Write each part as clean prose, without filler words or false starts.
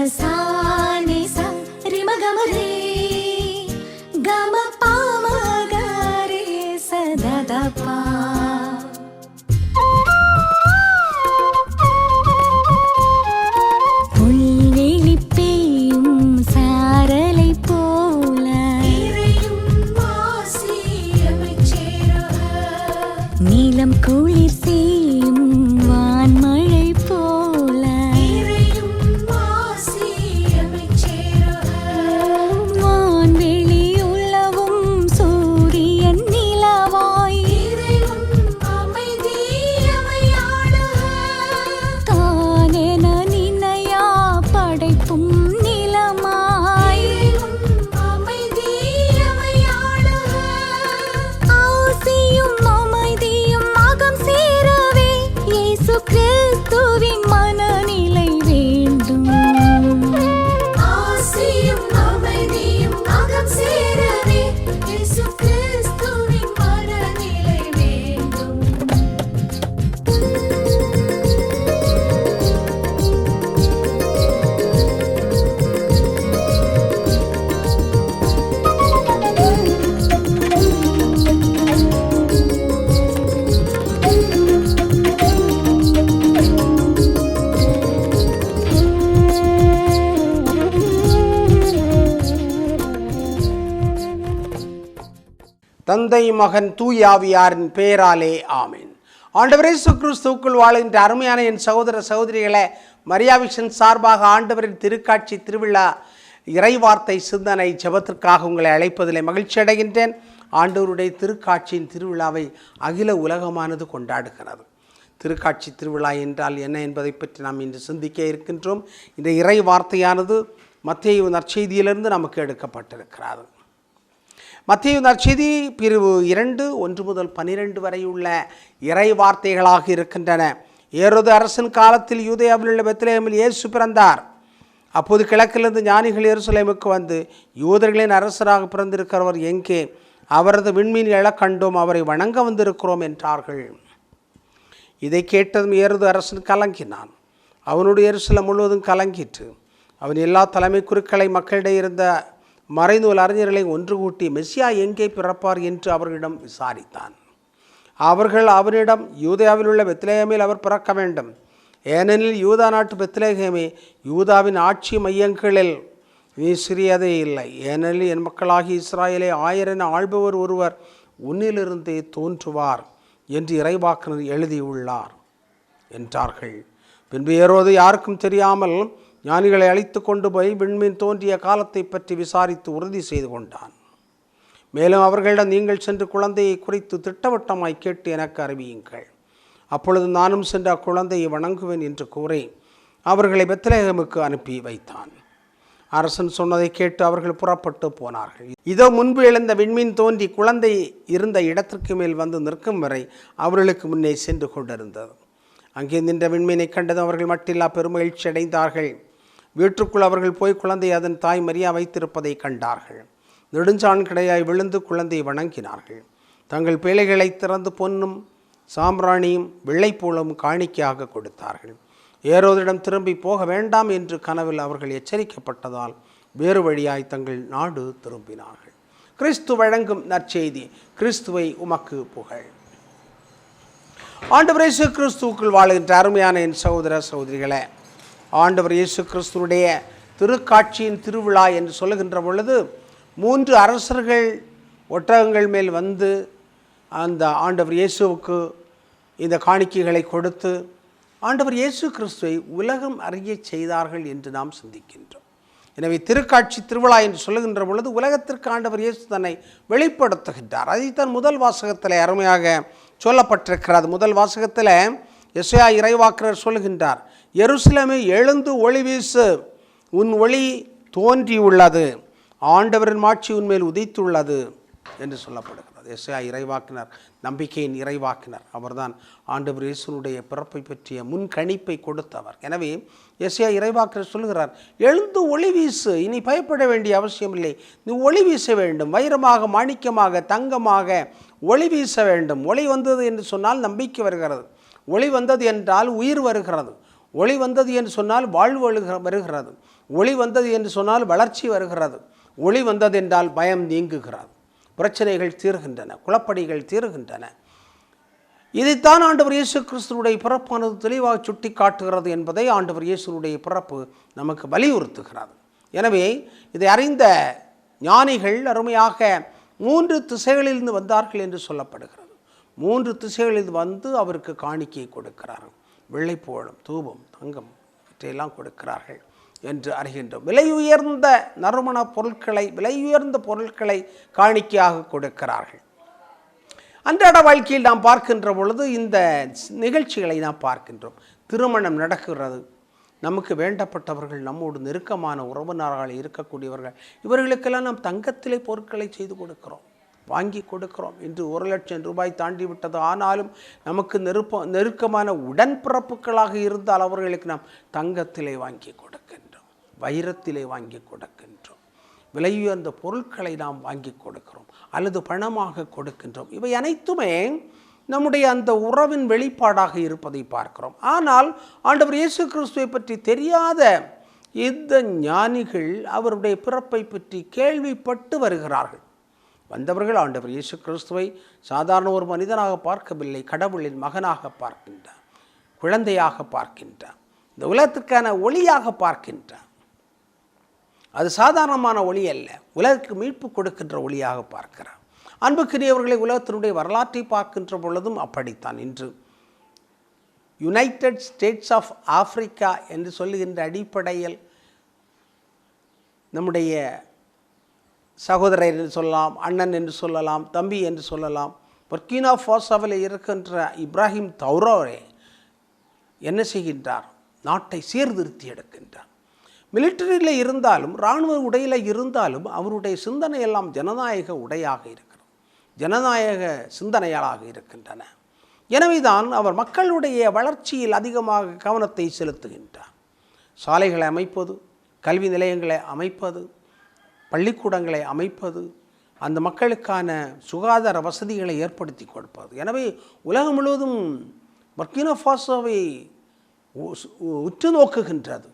sa ni sa ri ma ga ma re ga ma pa ma ga re sa da da pa. புல்வெளி பெய்யும் சாரலை போல நீலம் குளிர் செய்யும் வான்மழை போல வான்வெளி உலவும் சூரியன் நிலவாய் தானென நினையா படைப்பும் நிலமாய் ஆசியும் அமைதியும் அகம் சேரவே இயேசு கிறிஸ்துவின் மனநிலை வேண்டும். ஆசியும் அமைதியும் அகம் சேரவே இயேசு கிறிஸ்துவின் மனநிலை வேண்டும். தந்தை மகன் தூயாவியாரின் பெயராலே ஆமீன். ஆண்டவர் இயேசு கிறிஸ்துவுக்குள் வாழ்கின்ற அருமையான என் சகோதர சகோதரிகளை, மரியாவிஷன் சார்பாக ஆண்டவரின் திருக்காட்சி திருவிழா இறைவார்த்தை சிந்தனை ஜெபத்திற்காக உங்களை அழைப்பதிலே மகிழ்ச்சி அடைகின்றேன். ஆண்டவருடைய திருக்காட்சியின் திருவிழாவை அகில உலகமானது கொண்டாடுகிறது. திருக்காட்சி திருவிழா என்றால் என்ன என்பதை பற்றி நாம் இன்று சிந்திக்க இருக்கின்றோம். இந்த இறை வார்த்தையானது மத்தேயு நற்செய்தியிலிருந்து நமக்கு எடுக்கப்பட்டிருக்கிறது. மத்தேயு நற்செய்தி பிரிவு 2 1 முதல் 12 வரை உள்ள இறை வார்த்தைகளாக இருக்கின்றன. ஏரோது அரசன் காலத்தில் யூதேயாவில் உள்ள பெத்லகேமில் இயேசு பிறந்தார். அப்போது கிழக்கிலிருந்து ஞானிகள் எருசலேமுக்கு வந்து, யூதர்களின் அரசராக பிறந்திருக்கிறவர் எங்கே? அவரது விண்மீன் எழக் கண்டோம், அவரை வணங்க வந்திருக்கிறோம் என்றார்கள். இதை கேட்டதும் ஏரோது அரசன் கலங்கினான். அவனுடைய எருசலேம் முழுவதும் கலங்கிற்று. அவன் எல்லா தலைமை குருக்களை, மக்களிடையே இருந்த மறைநூல் அறிஞர்களை ஒன்று கூட்டி மெசியா எங்கே பிறப்பார் என்று அவர்களிடம் விசாரித்தான். அவர்கள் அவனிடம், யூதேயாவில் உள்ள பெத்லகேமில் அவர் பிறக்க வேண்டும், ஏனெனில் யூதா நாட்டு பெத்லகேமே யூதாவின் ஆட்சி மையங்களில் நீ சிறியதே இல்லை. ஏனெனில் என் மக்களாகி இஸ்ராயலை 1000 ஆள்பவர் ஒருவர் உன்னிலிருந்தே தோன்றுவார் என்று இறைவாக்கினர் எழுதியுள்ளார் என்றார்கள். பின்பு ஏரோது யாருக்கும் தெரியாமல் ஞானிகளை அழைத்து கொண்டு போய் விண்மீன் தோன்றிய காலத்தை பற்றி விசாரித்து உறுதி செய்து கொண்டான். மேலும் அவர்களிடம், நீங்கள் சென்று குழந்தையை குறித்து திட்டவட்டமாய் கேட்டு எனக்கு அறிவியுங்கள், அப்பொழுது நானும் சென்று அக்குழந்தையை வணங்குவேன் என்று கூறி அவர்களை பெத்லகேமுக்கு அனுப்பி வைத்தான். அரசன் சொன்னதை கேட்டு அவர்கள் புறப்பட்டு போனார்கள். இதோ முன்பு எழுந்த விண்மீன் தோன்றி குழந்தை இருந்த இடத்திற்கு மேல் வந்து நிற்கும் வரை அவர்களுக்கு முன்னே சென்று கொண்டிருந்தது. அங்கே நின்ற விண்மீனை கண்டதும் அவர்கள் மட்டில்லா பெருமகிழ்ச்சி அடைந்தார்கள். வீட்டுக்குள் அவர்கள் போய் குழந்தை அதன் தாய் மரியா வைத்திருப்பதை கண்டார்கள். நெடுஞ்சான் கிடையாய் விழுந்து குழந்தையை வணங்கினார்கள். தங்கள் பேழைகளை திறந்து பொன்னும் சாம்பிராணியும் வெள்ளைப்பூளும் காணிக்கையாக கொடுத்தார்கள். ஏரோதிடம் திரும்பி போக வேண்டாம் என்று கனவில் அவர்கள் எச்சரிக்கப்பட்டதால் வேறு வழியாய் தங்கள் நாடு திரும்பினார்கள். கிறிஸ்து வழங்கும் நற்செய்தி. கிறிஸ்துவை உமக்கு புகழ். ஆண்டவர் இயேசு கிறிஸ்துவுக்குள் வாழ்கின்ற அருமையான என் சகோதர சகோதரிகளே, ஆண்டவர் இயேசு கிறிஸ்துவுடைய திருக்காட்சியின் திருவிழா என்று சொல்லுகின்ற பொழுது 3 அரசர்கள் ஒட்டகங்கள் மேல் வந்து அந்த ஆண்டவர் இயேசுவுக்கு இந்த காணிக்கைகளை கொடுத்து ஆண்டவர் இயேசு கிறிஸ்துவை உலகம் அறிய செய்தார்கள் என்று நாம் சிந்திக்கின்றோம். எனவே திருக்காட்சி திருவிழா என்று சொல்லுகின்ற பொழுது உலகத்திற்கு ஆண்டவர் இயேசு தன்னை வெளிப்படுத்துகின்றார். அதைத்தான் முதல் வாசகத்தில் அருமையாக சொல்லப்பட்டிருக்கிறது. முதல் வாசகத்தில் எசேயா இறைவாக்கினர் சொல்லுகின்றார், எருசலேமே எழுந்து ஒளி வீசு, உன் ஒளி தோன்றியுள்ளது, ஆண்டவரின் மாட்சி உன்மேல் உதித்துள்ளது என்று சொல்லப்படுகிறது. எசேயா இறைவாக்கினர் நம்பிக்கையின் இறைவாக்கினர். அவர்தான் ஆண்டவர் இயேசுனுடைய பிறப்பை பற்றிய முன்கணிப்பை கொடுத்தவர். எனவே எசேயா இறைவாக்கினர் சொல்கிறார், எழுந்து ஒளி வீசு, இனி பயப்பட வேண்டிய அவசியம் இல்லை, நீ ஒளி வீச வேண்டும், வைரமாக மாணிக்கமாக தங்கமாக ஒளி வீச வேண்டும். ஒளி வந்தது என்று சொன்னால் நம்பிக்கை வருகிறது, ஒளி வந்தது என்றால் உயிர் வருகிறது, ஒளி வந்தது என்று சொன்னால் வாழ்வு வருகிறது. ஒளி வந்தது என்று சொன்னால் வளர்ச்சி வருகிறது, ஒளி வந்தது என்றால் பயம் நீங்குகிறது, பிரச்சனைகள் தீர்கின்றன, குழப்படிகள் தீர்கின்றன. இதைத்தான் ஆண்டவர் இயேசு கிறிஸ்துவுடைய பிறப்பானது தெளிவாக சுட்டி காட்டுகிறது என்பதை ஆண்டவர் இயேசுடைய பிறப்பு நமக்கு வலியுறுத்துகிறது. எனவே இதை அறிந்த ஞானிகள் அருமையாக 3 திசைகளிலிருந்து வந்தார்கள் என்று சொல்லப்படுகிறது. 3 திசைகளில் வந்து அவருக்கு காணிக்கை கொடுக்கிறார்கள். வெள்ளைப்போளம், தூபம், தங்கம் இவற்றையெல்லாம் கொடுக்கிறார்கள் என்று அறிகின்றோம். விலை உயர்ந்த நறுமண பொருட்களை, விலை உயர்ந்த பொருட்களை காணிக்கையாக கொடுக்கிறார்கள். அன்றாட வாழ்க்கையில் நாம் பார்க்கின்ற பொழுது இந்த நிகழ்ச்சிகளை நாம் பார்க்கின்றோம். திருமணம் நடக்கிறது, நமக்கு வேண்டப்பட்டவர்கள், நம்மோடு நெருக்கமான உறவினர்கள் இருக்கக்கூடியவர்கள், இவர்களுக்கெல்லாம் நாம் தங்கத்திலே பொருட்களை செய்து கொடுக்கிறோம், வாங்கி கொடுக்கிறோம். இன்று 1,00,000 ரூபாய் தாண்டி விட்டது. ஆனாலும் நமக்கு நெருக்கமான உடன்பிறப்புகளாக இருந்தால் அவர்களுக்கு நாம் தங்கத்திலே வாங்கி கொடுக்கின்றோம், வைரத்திலே வாங்கி கொடுக்கின்றோம், விலையுயர்ந்த பொருட்களை நாம் வாங்கி கொடுக்கிறோம் அல்லது பணமாக கொடுக்கின்றோம். இவை அனைத்துமே நம்முடைய அந்த உறவின் வெளிப்பாடாக இருப்பதை பார்க்கிறோம். ஆனால் ஆண்டவர் இயேசு கிறிஸ்துவை பற்றி தெரியாத இந்த ஞானிகள் அவருடைய பிறப்பை பற்றி கேள்விப்பட்டு வருகிறார்கள். வந்தவர்கள் ஆண்டவர் இயேசு கிறிஸ்துவை சாதாரண ஒரு மனிதனாக பார்க்கவில்லை, கடவுளின் மகனாக பார்க்கின்றார், குழந்தையாக பார்க்கின்றார், இந்த உலகத்துக்கான ஒளியாக பார்க்கின்றார். அது சாதாரணமான ஒளி அல்ல, உலகுக்கு மீட்பு கொடுக்கின்ற ஒளியாக பார்க்கிறார். அன்புக்குரியவர்களை, உலகத்தினுடைய வரலாற்றை பார்க்கின்ற பொழுதும் அப்படித்தான். இன்று யுனைடெட் ஸ்டேட்ஸ் ஆஃப் ஆப்பிரிக்கா என்று சொல்லுகின்ற அடிப்படையில் நம்முடைய சகோதரர் என்று சொல்லலாம், அண்ணன் என்று சொல்லலாம், தம்பி என்று சொல்லலாம், பர்கினா ஃபாசோவில் இருக்கின்ற இப்ராஹிம் தௌரோரே என்ன செய்கின்றார்? நாட்டை சீர்திருத்தி எடுக்கின்றார். மிலிட்டரியில் இருந்தாலும் இராணுவ உடையில் இருந்தாலும் அவருடைய சிந்தனையெல்லாம் ஜனநாயக உடையாக இருக்கிறது, ஜனநாயக சிந்தனையாளாக இருக்கின்றன. எனவேதான் அவர் மக்களுடைய வளர்ச்சியில் அதிகமாக கவனத்தை செலுத்துகின்றார். சாலைகளை அமைப்பது, கல்வி நிலையங்களை அமைப்பது, பள்ளிக்கூடங்களை அமைப்பது, அந்த மக்களுக்கான சுகாதார வசதிகளை ஏற்படுத்தி கொடுப்பது. எனவே உலகம் முழுவதும் பர்கினா ஃபாசோவை உற்று நோக்குகின்றது.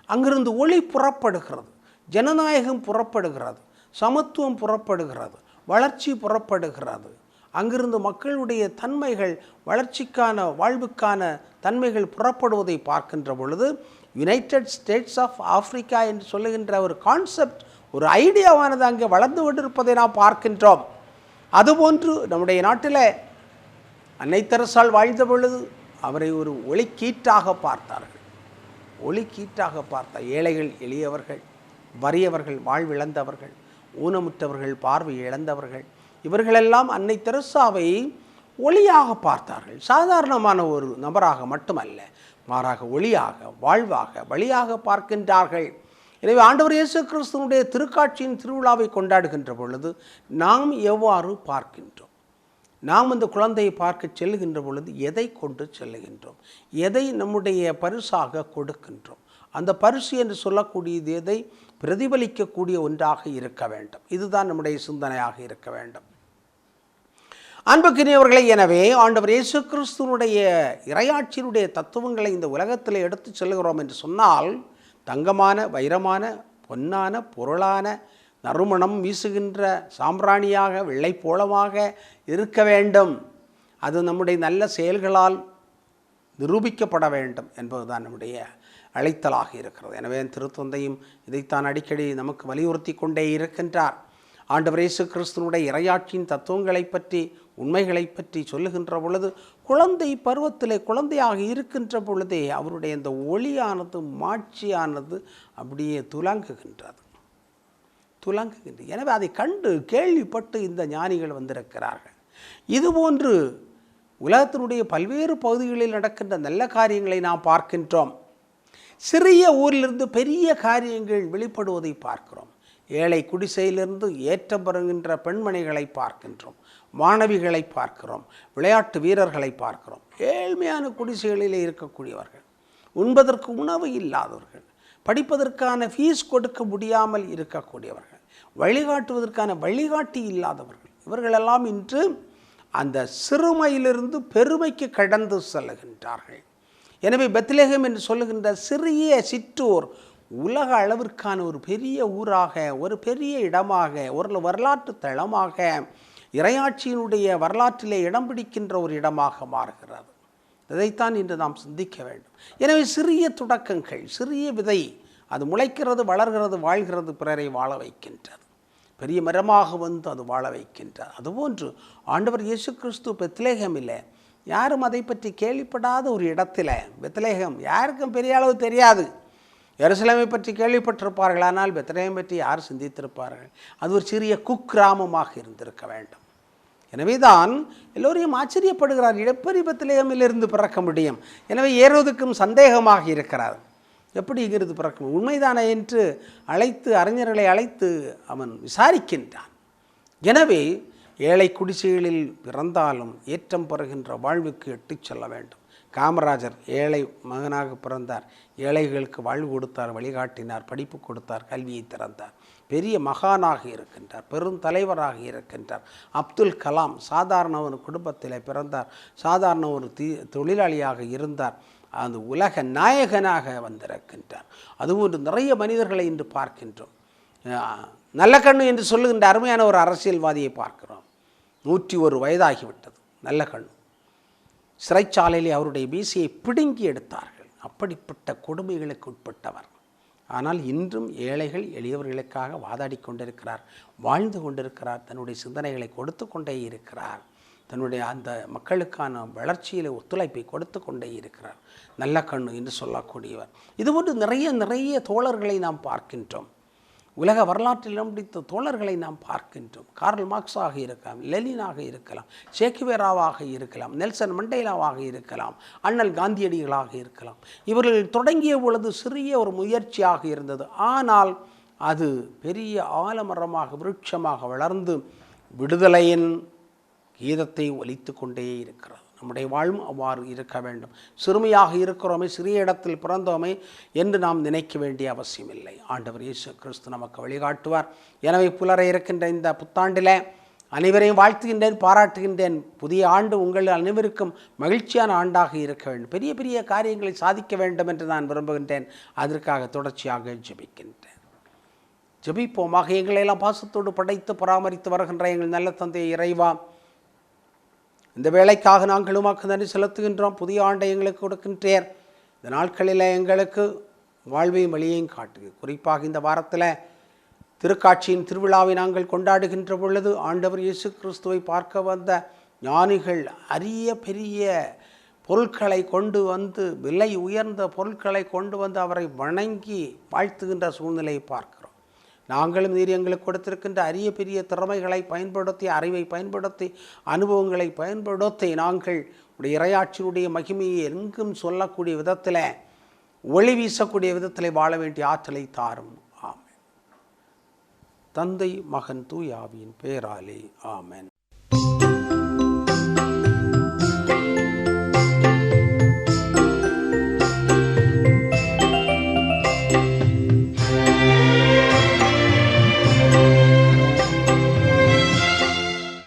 அங்கிருந்து ஒளி புறப்படுகிறது, ஜனநாயகம் புறப்படுகிறது, சமத்துவம் புறப்படுகிறது, வளர்ச்சி புறப்படுகிறது. அங்கிருந்து மக்களுடைய தன்மைகள், வளர்ச்சிக்கான வாழ்வுக்கான தன்மைகள் புறப்படுவதை பார்க்கின்ற பொழுது யுனைடெட் ஸ்டேட்ஸ் ஆஃப் ஆப்பிரிக்கா என்று சொல்லுகின்ற ஒரு கான்செப்ட், ஒரு ஐடியாவானது அங்கே வளர்ந்து கொண்டிருப்பதை நாம் பார்க்கின்றோம். அதுபோன்று நம்முடைய நாட்டில் அன்னை தெரசாள் வாழ்ந்த பொழுது அவரை ஒரு ஒளிக்கீற்றாக பார்த்தார்கள், ஒளிக்கீற்றாக பார்த்தார். ஏழைகள், எளியவர்கள், வறியவர்கள், வாழ்விழந்தவர்கள், ஊனமுற்றவர்கள், பார்வை இழந்தவர்கள், இவர்களெல்லாம் அன்னை தெரசாவை ஒளியாக பார்த்தார்கள். சாதாரணமான ஒரு நபராக மட்டுமல்ல, மாறாக ஒளியாக, வாழ்வாக, வழியாக பார்க்கின்றார்கள். எனவே ஆண்டவர் இயேசு கிறிஸ்துவனுடைய திருக்காட்சியின் திருவிழாவை கொண்டாடுகின்ற பொழுது நாம் எவ்வாறு பார்க்கின்றோம்? நாம் அந்த குழந்தையை பார்க்க செல்லுகின்ற பொழுது எதை கொண்டு செல்லுகின்றோம்? எதை நம்முடைய பரிசாக கொடுக்கின்றோம்? அந்த பரிசு என்று சொல்லக்கூடியது எதை பிரதிபலிக்கக்கூடிய ஒன்றாக இருக்க வேண்டும். இதுதான் நம்முடைய சிந்தனையாக இருக்க வேண்டும். அன்புக்கினியவர்களை, எனவே ஆண்டவர் இயேசு கிறிஸ்துவனுடைய இறையாட்சியினுடைய தத்துவங்களை இந்த உலகத்தில் எடுத்து செல்கிறோம் என்று சொன்னால், தங்கமான, வைரமான, பொன்னான, பொருளான, நறுமணம் வீசுகின்ற சாம்பிராணியாக, வெள்ளைப்போளமாக இருக்க வேண்டும். அது நம்முடைய நல்ல செயல்களால் நிரூபிக்கப்பட வேண்டும் என்பதுதான் நம்முடைய அழைத்தலாக இருக்கிறது. எனவே திருத்தந்தையும் இதைத்தான் அடிக்கடி நமக்கு வலியுறுத்தி கொண்டே இருக்கின்றார். ஆண்டவர் இயேசு கிறிஸ்துவனுடைய இறையாட்சியின் தத்துவங்களை பற்றி, உண்மைகளை பற்றி சொல்லுகின்ற பொழுது, குழந்தை பருவத்திலே குழந்தையாக இருக்கின்ற பொழுதே அவருடைய இந்த ஒளியானது, மாட்சியானது அப்படியே துலங்குகின்றது. எனவே அதை கண்டு கேள்விப்பட்டு இந்த ஞானிகள் வந்திருக்கிறார்கள். இதுபோன்று உலகத்தினுடைய பல்வேறு பகுதிகளில் நடக்கின்ற நல்ல காரியங்களை நாம் பார்க்கின்றோம். சிறிய ஊரிலிருந்து பெரிய காரியங்கள் வெளிப்படுவதை பார்க்கிறோம். ஏழை குடிசையிலிருந்து ஏற்றம் பெறுகின்ற பெண்மணிகளை பார்க்கின்றோம், மாணவிகளை பார்க்கிறோம், விளையாட்டு வீரர்களை பார்க்கிறோம். ஏழ்மையான குடிசைகளிலே இருக்கக்கூடியவர்கள், உண்பதற்கு உணவு இல்லாதவர்கள், படிப்பதற்கான ஃபீஸ் கொடுக்க முடியாமல் இருக்கக்கூடியவர்கள், வழிகாட்டுவதற்கான வழிகாட்டி இல்லாதவர்கள், இவர்களெல்லாம் இன்று அந்த சிறுமையிலிருந்து பெருமைக்கு கடந்து செல்லுகின்றார்கள். எனவே பெத்லகேம் என்று சொல்லுகின்ற சிறிய சிற்றூர் உலக அளவிற்கான ஒரு பெரிய ஊராக, ஒரு பெரிய இடமாக, ஒரு வரலாற்று தளமாக, இறையாட்சியினுடைய வரலாற்றிலே இடம் பிடிக்கின்ற ஒரு இடமாக மாறுகிறது. இதைத்தான் இன்று நாம் சிந்திக்க வேண்டும். எனவே சிறிய தொடக்கங்கள், சிறிய விதை, அது முளைக்கிறது, வளர்கிறது, வாழ்கிறது, பிறரை வாழ வைக்கின்றது. பெரிய மரமாக வந்து அது வாழ வைக்கின்றது. அதுபோன்று ஆண்டவர் இயேசு கிறிஸ்து பெத்லேகமில், யாரும் அதை பற்றி கேள்விப்படாத ஒரு இடத்துல, பெத்லேகம் யாருக்கும் பெரிய அளவு தெரியாது. எருசலேமை பற்றி கேள்விப்பட்டிருப்பார்கள், ஆனால் பெத்லேகம் பற்றி யார் சிந்தித்திருப்பார்கள்? அது ஒரு சிறிய குக்கிராமமாக இருந்திருக்க வேண்டும். எனவே தான் எல்லோரையும் ஆச்சரியப்படுகிறார், எப்படி பெத்லேகமிலிருந்து பிறக்க முடியும்? எனவே ஏரோதுக்கும் சந்தேகமாக இருக்கிறார், எப்படி இங்கிருந்து பிறக்கும், உண்மைதானே என்று அறிஞர்களை அழைத்து அவன் விசாரிக்கின்றான். எனவே ஏழை குடிசைகளில் பிறந்தாலும் ஏற்றம் பெறுகின்ற வாழ்வுக்கு எட்டிச் செல்ல வேண்டும். காமராஜர் ஏழை மகனாக பிறந்தார், ஏழைகளுக்கு வாழ்வு கொடுத்தார், வழிகாட்டினார், படிப்பு கொடுத்தார், கல்வியை திறந்தார், பெரிய மகானாக இருக்கின்றார், பெரும் தலைவராக இருக்கின்றார். அப்துல் கலாம் சாதாரண ஒரு குடும்பத்தில் பிறந்தார், சாதாரண ஒரு தொழிலாளியாக இருந்தார், அந்த உலக நாயகனாக வந்திருக்கின்றார். அதுபோன்று நிறைய மனிதர்களை இன்று பார்க்கின்றோம். நல்லகண்ணு என்று சொல்லுகின்ற அருமையான ஒரு அரசியல்வாதியை பார்க்கிறோம். 101 வயதாகிவிட்டது நல்லகண்ணு. சிறைச்சாலையிலே அவருடைய மீசையை பிடுங்கி எடுத்தார்கள். அப்படிப்பட்ட கொடுமைகளுக்கு உட்பட்டவர். ஆனால் இன்றும் ஏழைகள் எளியவர்களுக்காக வாதாடி கொண்டிருக்கிறார், வாழ்ந்து கொண்டிருக்கிறார், தன்னுடைய சிந்தனைகளை கொடுத்து கொண்டே இருக்கிறார், தன்னுடைய அந்த மக்களுக்கான வளர்ச்சியில் ஒத்துழைப்பை கொடுத்து கொண்டே இருக்கிறார். நல்லகண்ணு என்று சொல்லக்கூடியவர். இதுபோன்று நிறைய தோழர்களை நாம் பார்க்கின்றோம். உலக வரலாற்றில் இடம் பிடித்த தோழர்களை நாம் பார்க்கின்றோம். கார்ல் மார்க்ஸாக இருக்கலாம், லெனினாக இருக்கலாம், சேக்குவேராவாக இருக்கலாம், நெல்சன் மண்டேலாவாக இருக்கலாம், அண்ணல் காந்தியடிகளாக இருக்கலாம். இவர்கள் தொடங்கிய பொழுது சிறிய ஒரு முயற்சியாக இருந்தது. ஆனால் அது பெரிய ஆலமரமாக, விருட்சமாக வளர்ந்து விடுதலையின் கீதத்தை ஒலித்து கொண்டே இருக்கிறது. நம்முடைய வாழ்வும் அவ்வாறு இருக்க வேண்டும். சிறுமியாக இருக்கிறோமே, சிறிய இடத்தில் பிறந்தோமே என்று நாம் நினைக்க வேண்டிய அவசியமில்லை. ஆண்டவர் இயேசு கிறிஸ்து நமக்கு வழிகாட்டுவார். எனவே புலர இருக்கின்ற இந்த புத்தாண்டில் அனைவரையும் வாழ்த்துகின்றேன், பாராட்டுகின்றேன். புதிய ஆண்டு உங்கள் அனைவருக்கும் மகிழ்ச்சியான ஆண்டாக இருக்க வேண்டும். பெரிய பெரிய காரியங்களை சாதிக்க வேண்டும் என்று நான் விரும்புகின்றேன். அதற்காக தொடர்ச்சியாக ஜெபிக்கின்றேன். ஜெபிப்போமாக. எங்களெல்லாம் பாசத்தோடு படைத்து பராமரித்து வருகின்ற எங்கள் நல்ல தந்தை இறைவா, இந்த வேலைக்காக நாங்கள் உமக்கு நன்றி செலுத்துகின்றோம். புதிய ஆண்டை எங்களுக்கு கொடுக்கின்றேன். இந்த நாட்களில் எங்களுக்கு வாழ்வையும் வழியையும் காட்டு. குறிப்பாக இந்த வாரத்தில் திருக்காட்சியின் திருவிழாவை நாங்கள் கொண்டாடுகின்ற பொழுது ஆண்டவர் இயேசு கிறிஸ்துவை பார்க்க வந்த ஞானிகள் அரிய பெரிய பொருட்களை கொண்டு வந்து, விலை உயர்ந்த பொருட்களை கொண்டு வந்து அவரை வணங்கி வாழ்த்துகின்ற சூழ்நிலையை பார்க்கிறோம். நாங்களும் நீர் எங்களுக்கு கொடுத்திருக்கின்ற அரிய பெரிய திறமைகளை பயன்படுத்தி, அறிவை பயன்படுத்தி, அனுபவங்களை பயன்படுத்தி நாங்கள் உடைய இறையாட்சியினுடைய மகிமையை எங்கும் சொல்லக்கூடிய விதத்தில், ஒளி வீசக்கூடிய விதத்தில் வாழ வேண்டிய ஆற்றலை தாரும். ஆமென். தந்தை, மகன், தூய ஆவியின் பெயராலே ஆமென்.